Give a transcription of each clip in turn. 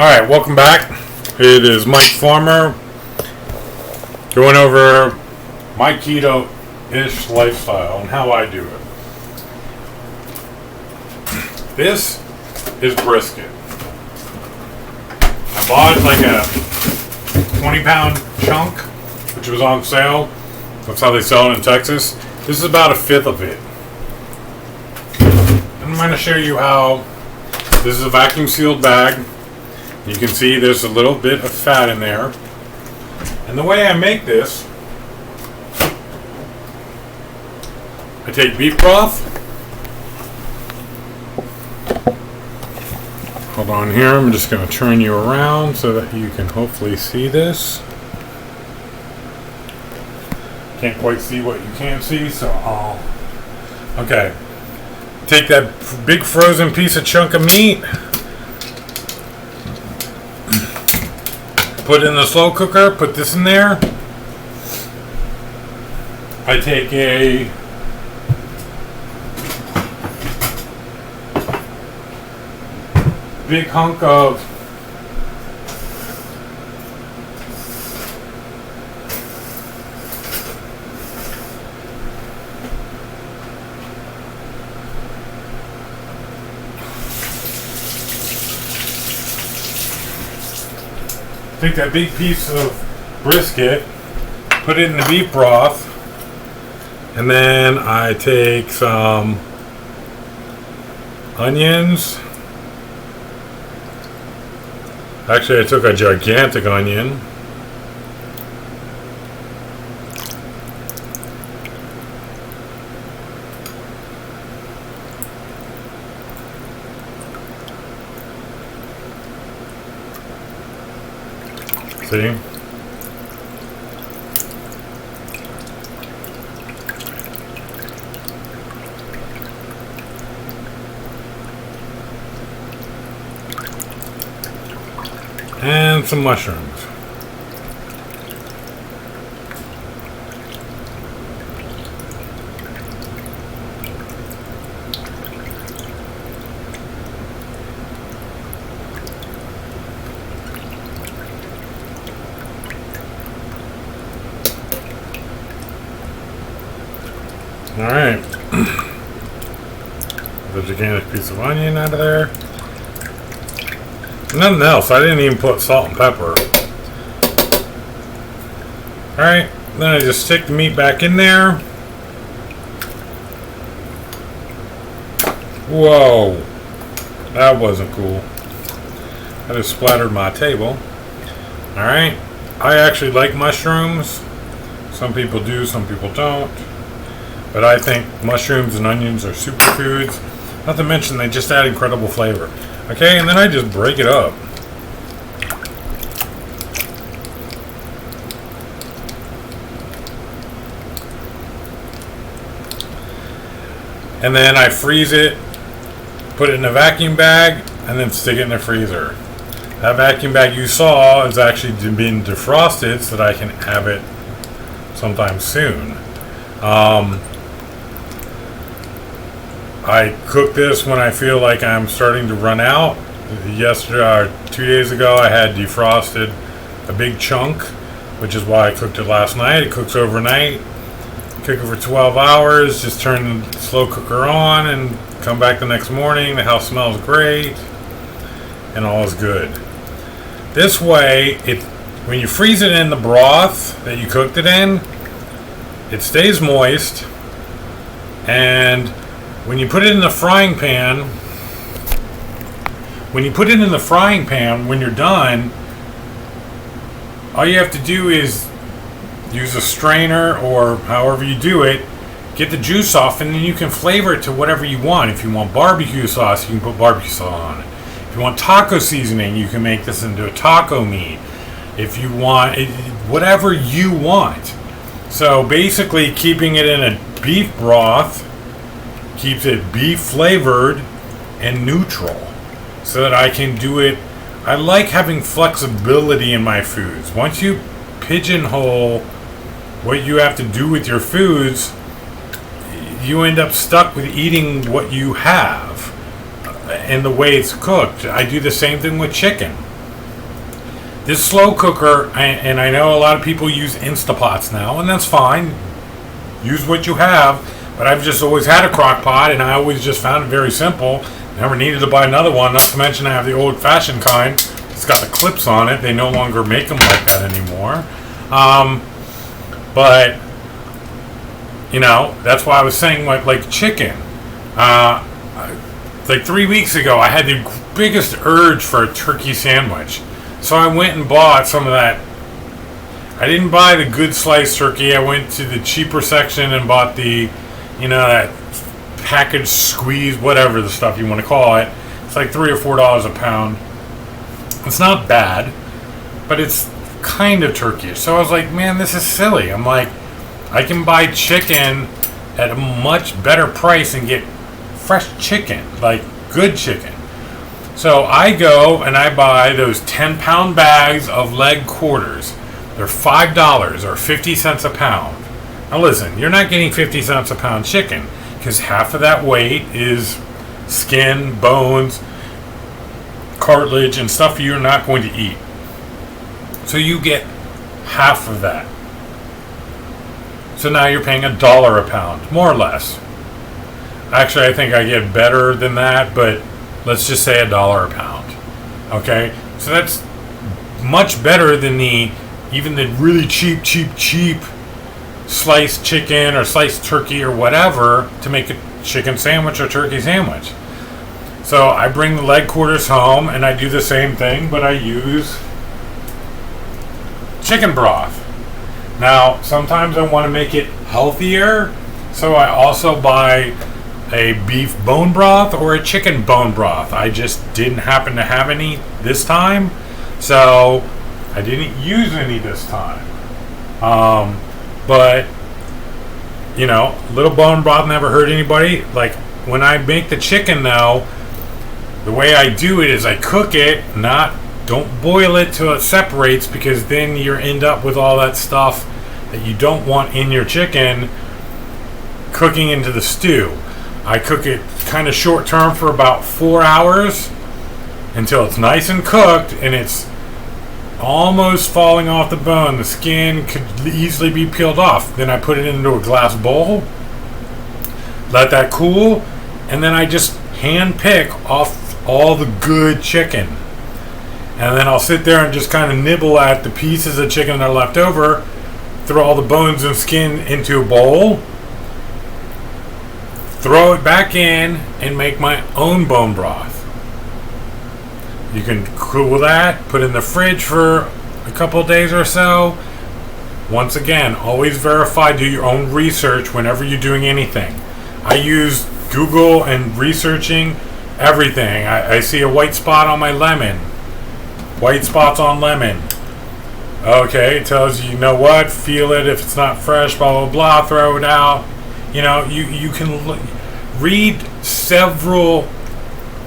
Alright, welcome back. It is Mike Farmer going over my keto-ish lifestyle and how I do it. This is brisket. I bought like a 20-pound chunk, which was on sale. That's how they sell it in Texas. This is about a fifth of it. I'm going to show you how. This is a vacuum sealed bag. You can see there's a little bit of fat in there. And the way I make this, I take beef broth. Hold on here, I'm just going to turn you around so that you can hopefully see this. Can't quite see what you can't see, so okay. Take that big frozen piece of chunk of meat. Put it in the slow cooker, put this in there. I take a big hunk of take that big piece of brisket, put it in the beef broth, and then I take some onions. Actually, I took a gigantic onion. See? And some mushrooms. Alright. The gigantic piece of onion out of there. Nothing else. I didn't even put salt and pepper. Alright. Then I just stick the meat back in there. Whoa. That wasn't cool. I just splattered my table. Alright. I actually like mushrooms. Some people do, some people don't. But I think mushrooms and onions are superfoods. Not to mention they just add incredible flavor. Okay, and then I just break it up. And then I freeze it, put it in a vacuum bag, and then stick it in the freezer. That vacuum bag you saw is actually being defrosted so that I can have it sometime soon. I cook this when I feel like I'm starting to run out. Yesterday, or 2 days ago, I had defrosted a big chunk, which is why I cooked it last night. It cooks overnight. Cook it for 12 hours. Just turn the slow cooker on and come back the next morning. The house smells great, and all is good. This way, when you freeze it in the broth that you cooked it in, it stays moist, and when you put it in the frying pan, when you're done, all you have to do is use a strainer or however you do it, get the juice off, and then you can flavor it to whatever you want. If you want barbecue sauce, you can put barbecue sauce on it. If you want taco seasoning, you can make this into a taco meat. If you want, whatever you want. So basically keeping it in a beef broth keeps it beef flavored and neutral so that I can do it. I like having flexibility in my foods. Once you pigeonhole what you have to do with your foods, you end up stuck with eating what you have and the way it's cooked. I do the same thing with chicken. This slow cooker, and I know a lot of people use Instapots now, and that's fine. Use what you have, but I've just always had a crock pot, and I always just found it very simple. Never needed to buy another one, not to mention I have the old-fashioned kind. It's got the clips on it. They no longer make them like that anymore. But, you know, that's why I was saying like chicken. Like 3 weeks ago, I had the biggest urge for a turkey sandwich. So I went and bought some of that. I didn't buy the good sliced turkey. I went to the cheaper section and bought the, you know, that packaged squeeze, whatever the stuff you want to call it. It's like $3 or $4 a pound. It's not bad, but it's kind of Turkish. So I was like, man, this is silly. I'm like, I can buy chicken at a much better price and get fresh chicken, like good chicken. So I go and I buy those 10-pound bags of leg quarters. They're $5 or 50 cents a pound. Now listen, you're not getting 50 cents a pound chicken because half of that weight is skin, bones, cartilage, and stuff you're not going to eat. So you get half of that. So now you're paying $1 a pound, more or less. Actually, I think I get better than that, but let's just say $1 a pound. Okay? So that's much better than even the really cheap sliced chicken or sliced turkey or whatever to make a chicken sandwich or turkey sandwich. So I bring the leg quarters home and I do the same thing, but I use chicken broth. Now, sometimes I want to make it healthier, so I also buy a beef bone broth or a chicken bone broth. I just didn't happen to have any this time, so I didn't use any this time. But, you know, little bone broth never hurt anybody. Like, when I make the chicken, though, the way I do it is I cook it, don't boil it till it separates, because then you end up with all that stuff that you don't want in your chicken cooking into the stew. I cook it kind of short term for about 4 hours until it's nice and cooked and it's almost falling off the bone. The skin could easily be peeled off. Then I put it into a glass bowl, let that cool, and then I just hand pick off all the good chicken. And then I'll sit there and just kind of nibble at the pieces of chicken that are left over, throw all the bones and skin into a bowl, throw it back in, and make my own bone broth. You can cool that, put it in the fridge for a couple of days or so. Once again, always verify, do your own research whenever you're doing anything. I use Google and researching everything. I see a white spot on my lemon. White spots on lemon. Okay, it tells you, you know what, feel it, if it's not fresh, blah, blah, blah, throw it out. You know, you can read several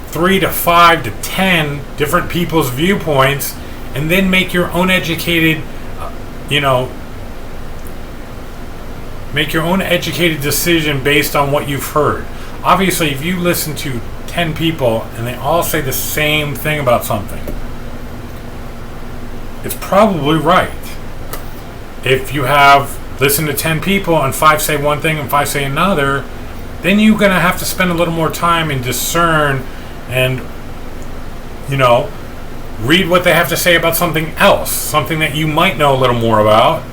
3 to 5 to 10 different people's viewpoints and then make your own educated, make your own educated decision based on what you've heard. Obviously, if you listen to 10 people and they all say the same thing about something, it's probably right. If you have listened to 10 people and 5 say one thing and 5 say another, then you're going to have to spend a little more time and discern and, read what they have to say about something else, something that you might know a little more about.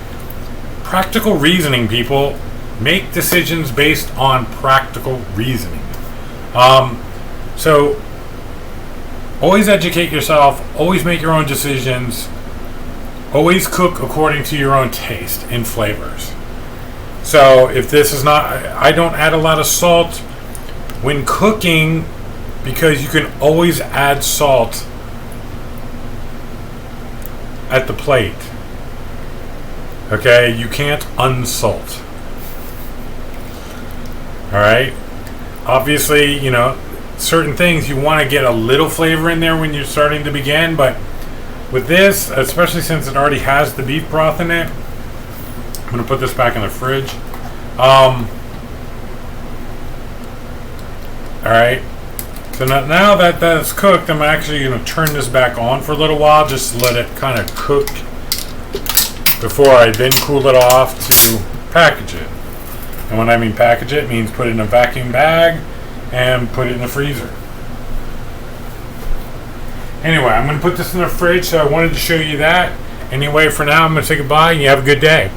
Practical reasoning, people. Make decisions based on practical reasoning. So, always educate yourself, always make your own decisions, always cook according to your own taste and flavors. So, if this is not, I don't add a lot of salt when cooking, because you can always add salt at the plate. Okay, you can't unsalt. Alright? Obviously, certain things you want to get a little flavor in there when you're starting to begin, but with this, especially since it already has the beef broth in it, I'm going to put this back in the fridge. Alright, so So now that that's cooked, I'm actually going to turn this back on for a little while, just to let it kind of cook before I then cool it off to package it. And when I mean package it, means put it in a vacuum bag and put it in the freezer. Anyway, I'm going to put this in the fridge, so I wanted to show you that. Anyway, for now, I'm going to say goodbye and you have a good day.